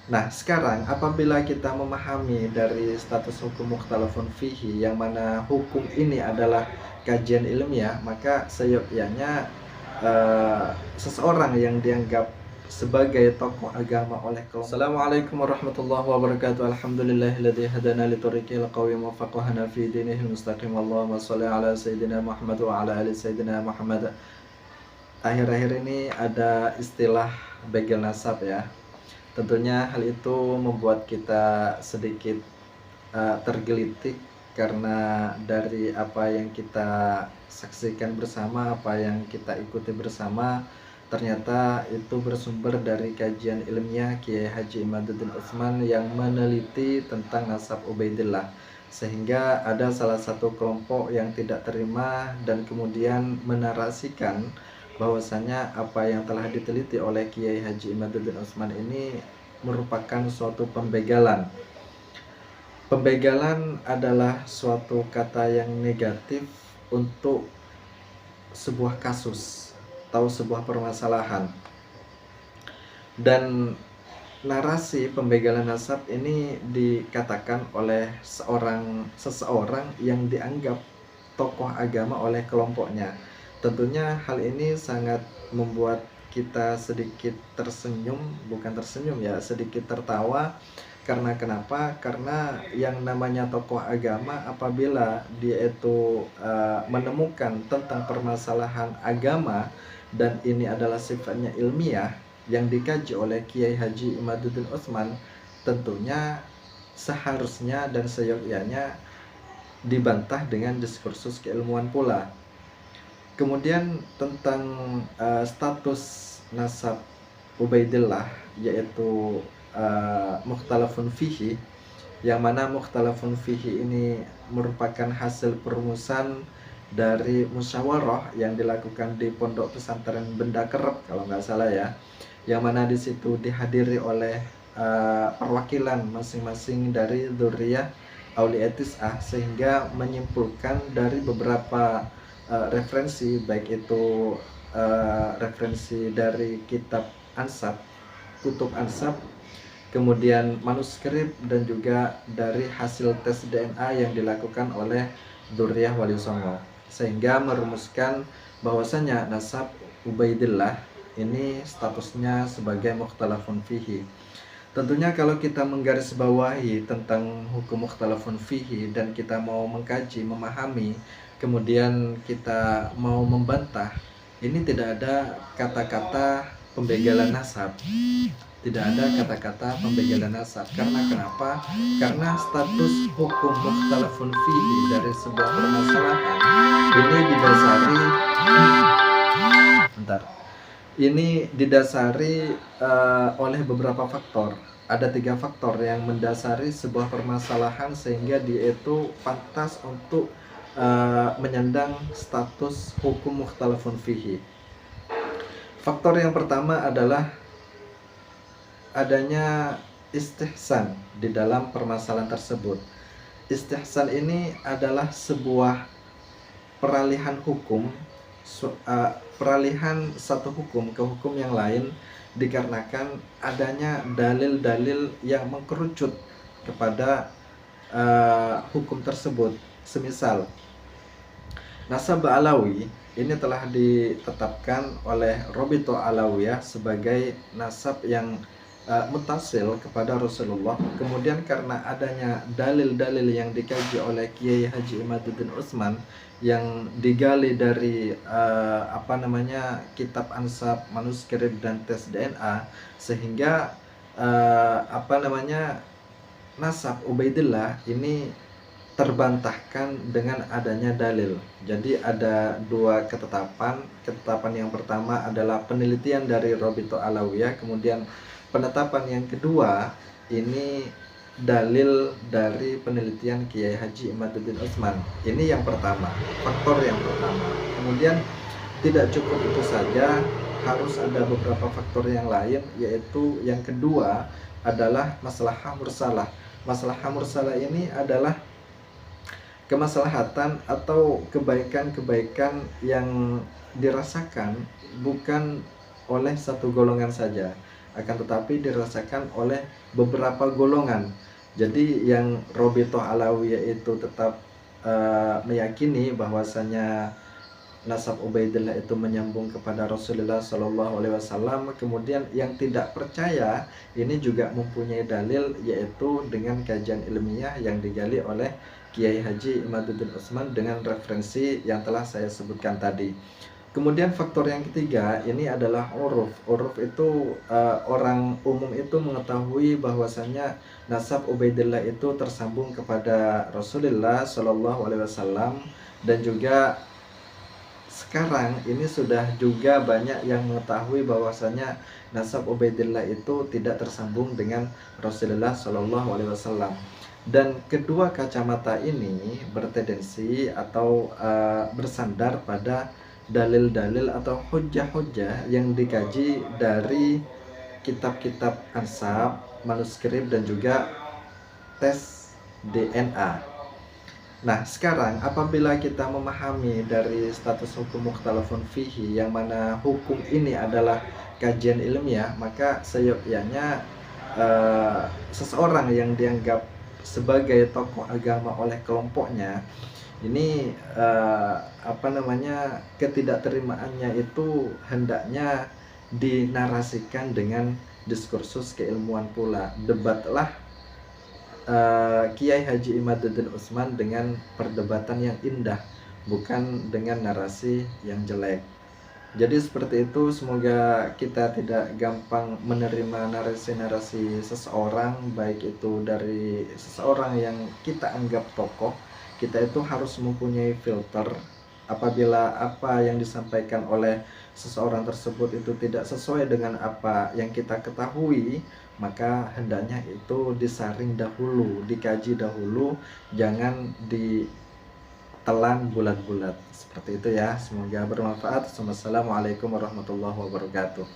Nah, sekarang apabila kita memahami dari status hukum mukhtalafun fihi yang mana hukum ini adalah kajian ilmiah, maka seyogyanya eh, seseorang yang dianggap sebagai tokoh agama oleh kelompok. Assalamualaikum warahmatullahi wabarakatuh. Alhamdulillahilladzi hadana li tariqil qawim wa faqahana fi dinihil mustaqim. Allahumma shalli ala sayyidina Muhammad wa ala ali sayyidina Muhammad. Akhir-akhir ini ada istilah begel nasab ya. Tentunya hal itu membuat kita sedikit tergelitik karena dari apa yang kita saksikan bersama, apa yang kita ikuti bersama, ternyata itu bersumber dari kajian ilmiah Kiai Haji Imaduddin Utsman yang meneliti tentang nasab Ubaidillah, sehingga ada salah satu kelompok yang tidak terima dan kemudian menarasikan bahwasanya apa yang telah diteliti oleh Kiai Haji Imaduddin Utsman ini merupakan suatu pembegalan. Pembegalan adalah suatu kata yang negatif untuk sebuah kasus atau sebuah permasalahan. Dan narasi pembegalan nasab ini dikatakan oleh seseorang yang dianggap tokoh agama oleh kelompoknya. Tentunya hal ini sangat membuat kita sedikit tersenyum, bukan tersenyum ya, sedikit tertawa. Karena kenapa? Karena yang namanya tokoh agama apabila dia itu menemukan tentang permasalahan agama dan ini adalah sifatnya ilmiah yang dikaji oleh Kiai Haji Imaduddin Utsman, tentunya seharusnya dan seyogyanya dibantah dengan diskursus keilmuan pula. Kemudian tentang status nasab Ubaidillah, yaitu mukhtalafun fihi, yang mana mukhtalafun fihi ini merupakan hasil perumusan dari musyawarah yang dilakukan di Pondok Pesantren Benda Kerep kalau nggak salah ya, yang mana di situ dihadiri oleh perwakilan masing-masing dari dzurriyyah Auliatis sehingga menyimpulkan dari beberapa referensi, baik itu referensi dari kitab Ansab, kutub Ansab, kemudian manuskrip, dan juga dari hasil tes DNA yang dilakukan oleh Dzurriyyah Wali Songo, sehingga merumuskan bahwasanya nasab Ubaidillah ini statusnya sebagai mukhtalafun fihi. Tentunya kalau kita menggarisbawahi tentang hukum mukhtalafun fihi dan kita mau mengkaji, memahami, kemudian kita mau membantah, ini tidak ada kata-kata pembegalan nasab. Tidak ada kata-kata pembegalan nasab. Karena kenapa? Karena status hukum mukhtalafun fihi dari sebuah permasalahan ini didasari oleh beberapa faktor. Ada 3 faktor yang mendasari sebuah permasalahan sehingga dia itu pantas untuk menyandang status hukum mukhtalafun fihi. Faktor yang pertama adalah adanya istihsan di dalam permasalahan tersebut. Istihsan ini adalah sebuah peralihan hukum, peralihan satu hukum ke hukum yang lain dikarenakan adanya dalil-dalil yang mengkerucut kepada hukum tersebut. Semisal nasab Alawi ini telah ditetapkan oleh Robito Alawiyah sebagai nasab yang mutasil kepada Rasulullah. Kemudian karena adanya dalil-dalil yang dikaji oleh Kiai Haji Imaduddin Utsman yang digali dari kitab Ansab, manuskrip, dan tes DNA, sehingga nasab Ubaidillah ini terbantahkan dengan adanya dalil. Jadi ada 2 ketetapan. Ketetapan yang pertama adalah penelitian dari Robito Alawiyah, kemudian penetapan yang kedua ini dalil dari penelitian Kiai Haji Imaduddin Utsman. Ini yang pertama, faktor yang pertama. Kemudian tidak cukup itu saja, harus ada beberapa faktor yang lain, yaitu yang kedua adalah maslahah mursalah. Maslahah mursalah ini adalah kemaslahatan atau kebaikan-kebaikan yang dirasakan bukan oleh satu golongan saja, akan tetapi dirasakan oleh beberapa golongan. Jadi yang Robitoh Alawiyah itu tetap meyakini bahwasanya nasab Ubaidillah itu menyambung kepada Rasulullah Shallallahu Alaihi Wasallam. Kemudian yang tidak percaya ini juga mempunyai dalil, yaitu dengan kajian ilmiah yang digali oleh Kiai Haji Imaduddin Utsman dengan referensi yang telah saya sebutkan tadi. Kemudian faktor yang ketiga ini adalah uruf. Uruf itu orang umum itu mengetahui bahwasanya nasab Ubaidillah itu tersambung kepada Rasulullah Shallallahu Alaihi Wasallam, dan juga sekarang ini sudah juga banyak yang mengetahui bahwasanya nasab Ubaidillah itu tidak tersambung dengan Rasulullah Shallallahu Alaihi Wasallam. Dan kedua kacamata ini bertendensi atau bersandar pada dalil-dalil atau hujah-hujah yang dikaji dari kitab-kitab ansab, manuskrip, dan juga tes DNA. Nah, sekarang apabila kita memahami dari status hukum mukhtalafun fihi, yang mana hukum ini adalah kajian ilmiah, maka seyogyanya seseorang yang dianggap sebagai tokoh agama oleh kelompoknya ini ketidakterimaannya itu hendaknya dinarasikan dengan diskursus keilmuan pula. Debatlah Kiai Haji Imaduddin Utsman dengan perdebatan yang indah, bukan dengan narasi yang jelek. Jadi seperti itu, semoga kita tidak gampang menerima narasi-narasi seseorang, baik itu dari seseorang yang kita anggap tokoh. Kita itu harus mempunyai filter. Apabila apa yang disampaikan oleh seseorang tersebut itu tidak sesuai dengan apa yang kita ketahui, maka hendaknya itu disaring dahulu, dikaji dahulu, jangan ditelan bulat-bulat. Seperti itu ya, semoga bermanfaat. Wassalamualaikum warahmatullahi wabarakatuh.